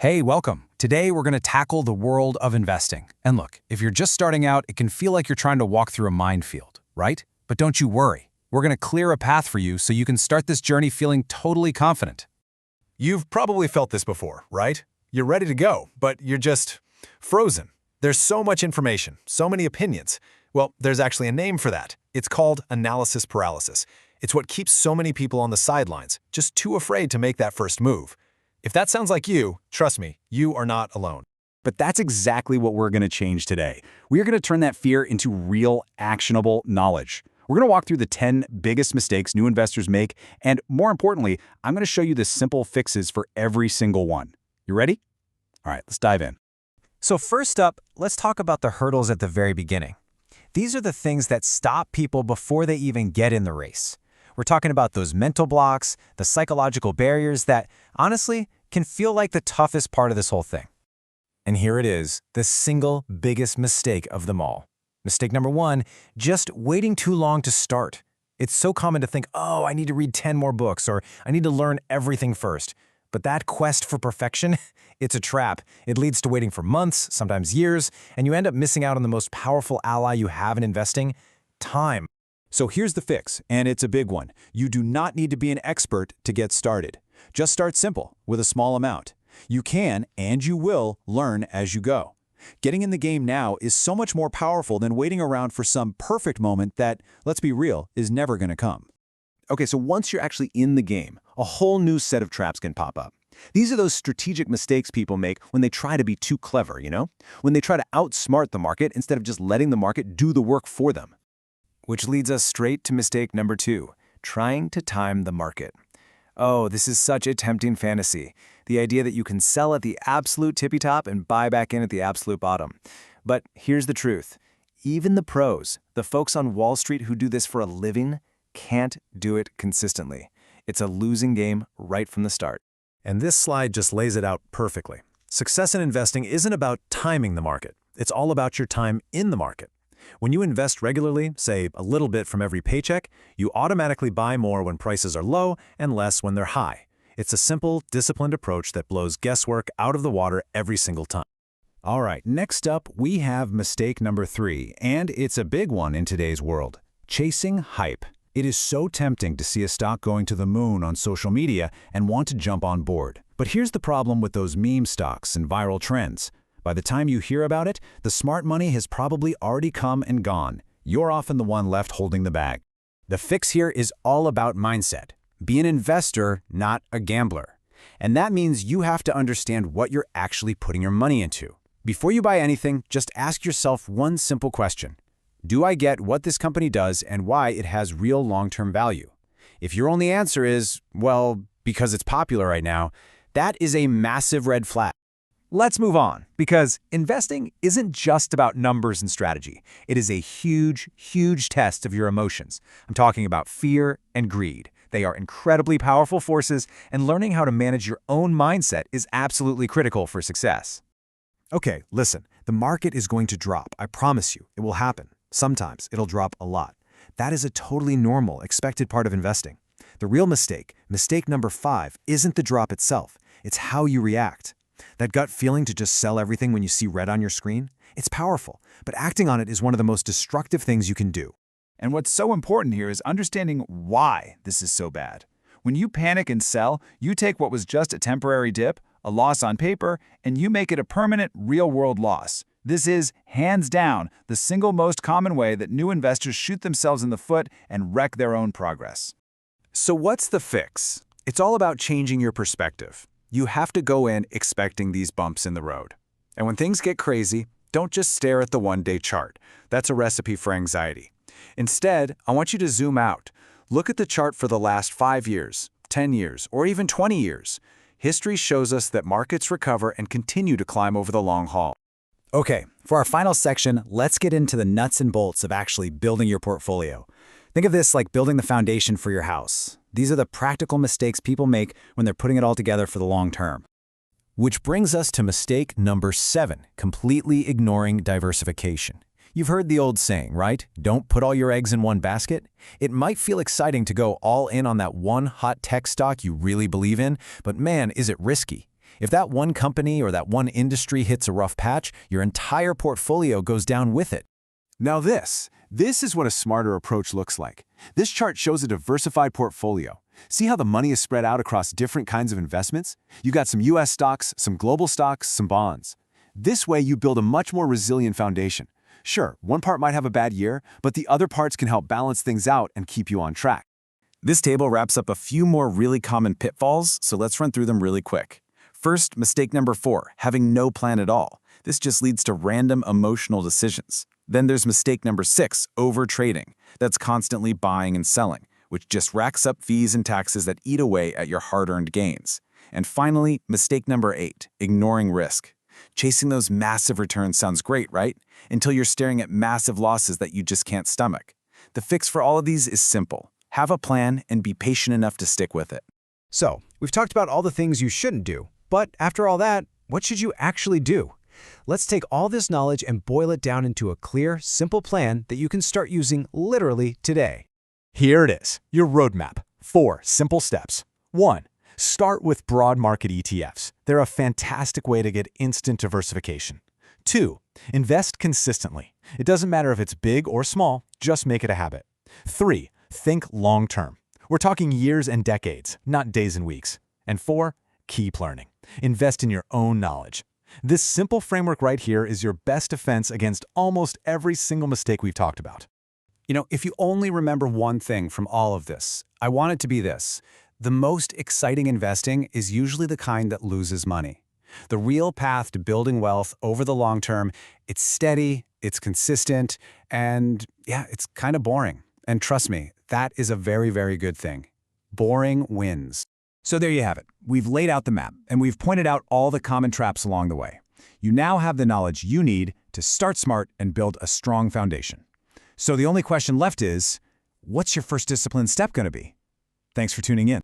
Hey, welcome. Today we're going to tackle the world of investing. And look, if you're just starting out, it can feel like you're trying to walk through a minefield, right? But don't you worry. We're going to clear a path for you so you can start this journey feeling totally confident. You've probably felt this before, right? You're ready to go, but you're just frozen. There's so much information, so many opinions. Well, there's actually a name for that. It's called analysis paralysis. It's what keeps so many people on the sidelines, just too afraid to make that first move. If that sounds like you, trust me, you are not alone. But that's exactly what we're going to change today. We are going to turn that fear into real, actionable knowledge. We're going to walk through the 10 biggest mistakes new investors make, and more importantly, I'm going to show you the simple fixes for every single one. You ready? All right, let's dive in. So first up, let's talk about the hurdles at the very beginning. These are the things that stop people before they even get in the race. We're talking about those mental blocks, the psychological barriers that, honestly, can feel like the toughest part of this whole thing. And here it is, the single biggest mistake of them all. Mistake number one, just waiting too long to start. It's so common to think, oh, I need to read 10 more books, or I need to learn everything first. But that quest for perfection, it's a trap. It leads to waiting for months, sometimes years, and you end up missing out on the most powerful ally you have in investing, time. So here's the fix, and it's a big one. You do not need to be an expert to get started. Just start simple, with a small amount. You can, and you will, learn as you go. Getting in the game now is so much more powerful than waiting around for some perfect moment that, let's be real, is never going to come. Okay, so once you're actually in the game, a whole new set of traps can pop up. These are those strategic mistakes people make when they try to be too clever, When they try to outsmart the market instead of just letting the market do the work for them. Which leads us straight to mistake number two, trying to time the market. Oh, this is such a tempting fantasy. The idea that you can sell at the absolute tippy top and buy back in at the absolute bottom. But here's the truth. Even the pros, the folks on Wall Street who do this for a living, can't do it consistently. It's a losing game right from the start. And this slide just lays it out perfectly. Success in investing isn't about timing the market. It's all about your time in the market. When you invest regularly, say a little bit from every paycheck, you automatically buy more when prices are low and less when they're high. It's a simple, disciplined approach that blows guesswork out of the water every single time. All right, next up, we have mistake number 3, and it's a big one in today's world. Chasing hype. It is so tempting to see a stock going to the moon on social media and want to jump on board. But here's the problem with those meme stocks and viral trends. By the time you hear about it, the smart money has probably already come and gone. You're often the one left holding the bag. The fix here is all about mindset. Be an investor, not a gambler. And that means you have to understand what you're actually putting your money into. Before you buy anything, just ask yourself one simple question. Do I get what this company does and why it has real long-term value? If your only answer is, well, because it's popular right now, that is a massive red flag. Let's move on, because investing isn't just about numbers and strategy. It is a huge, huge test of your emotions. I'm talking about fear and greed. They are incredibly powerful forces, and learning how to manage your own mindset is absolutely critical for success. Okay, listen, the market is going to drop. I promise you, it will happen. Sometimes it'll drop a lot. That is a totally normal, expected part of investing. The real mistake, mistake number 5, isn't the drop itself. It's how you react. That gut feeling to just sell everything when you see red on your screen? It's powerful, but acting on it is one of the most destructive things you can do. And what's so important here is understanding why this is so bad. When you panic and sell, you take what was just a temporary dip, a loss on paper, and you make it a permanent, real-world loss. This is, hands down, the single most common way that new investors shoot themselves in the foot and wreck their own progress. So what's the fix? It's all about changing your perspective. You have to go in expecting these bumps in the road. And when things get crazy, don't just stare at the one-day chart. That's a recipe for anxiety. Instead, I want you to zoom out. Look at the chart for the last 5 years, 10 years, or even 20 years. History shows us that markets recover and continue to climb over the long haul. Okay, for our final section, let's get into the nuts and bolts of actually building your portfolio. Think of this like building the foundation for your house. These are the practical mistakes people make when they're putting it all together for the long term. Which brings us to mistake number 7, completely ignoring diversification. You've heard the old saying, right? Don't put all your eggs in one basket. It might feel exciting to go all in on that one hot tech stock you really believe in, but man, is it risky. If that one company or that one industry hits a rough patch, your entire portfolio goes down with it. Now this is what a smarter approach looks like. This chart shows a diversified portfolio. See how the money is spread out across different kinds of investments? You got some US stocks, some global stocks, some bonds. This way you build a much more resilient foundation. Sure, one part might have a bad year, but the other parts can help balance things out and keep you on track. This table wraps up a few more really common pitfalls, so let's run through them really quick. First, mistake number 4, having no plan at all. This just leads to random emotional decisions. Then there's mistake number 6, overtrading. That's constantly buying and selling, which just racks up fees and taxes that eat away at your hard-earned gains. And finally, mistake number 8, ignoring risk. Chasing those massive returns sounds great, right? Until you're staring at massive losses that you just can't stomach. The fix for all of these is simple. Have a plan and be patient enough to stick with it. So, we've talked about all the things you shouldn't do, but after all that, what should you actually do? Let's take all this knowledge and boil it down into a clear, simple plan that you can start using literally today. Here it is, your roadmap. 4 simple steps. 1. Start with broad market ETFs. They're a fantastic way to get instant diversification. 2. Invest consistently. It doesn't matter if it's big or small, just make it a habit. 3. Think long-term. We're talking years and decades, not days and weeks. And 4. Keep learning. Invest in your own knowledge. This simple framework right here is your best defense against almost every single mistake we've talked about. If you only remember one thing from all of this, I want it to be this. The most exciting investing is usually the kind that loses money. The real path to building wealth over the long term, it's steady, it's consistent, and yeah, it's kind of boring. And trust me, that is a very, very good thing. Boring wins. So there you have it. We've laid out the map, and we've pointed out all the common traps along the way. You now have the knowledge you need to start smart and build a strong foundation. So the only question left is, what's your first disciplined step going to be? Thanks for tuning in.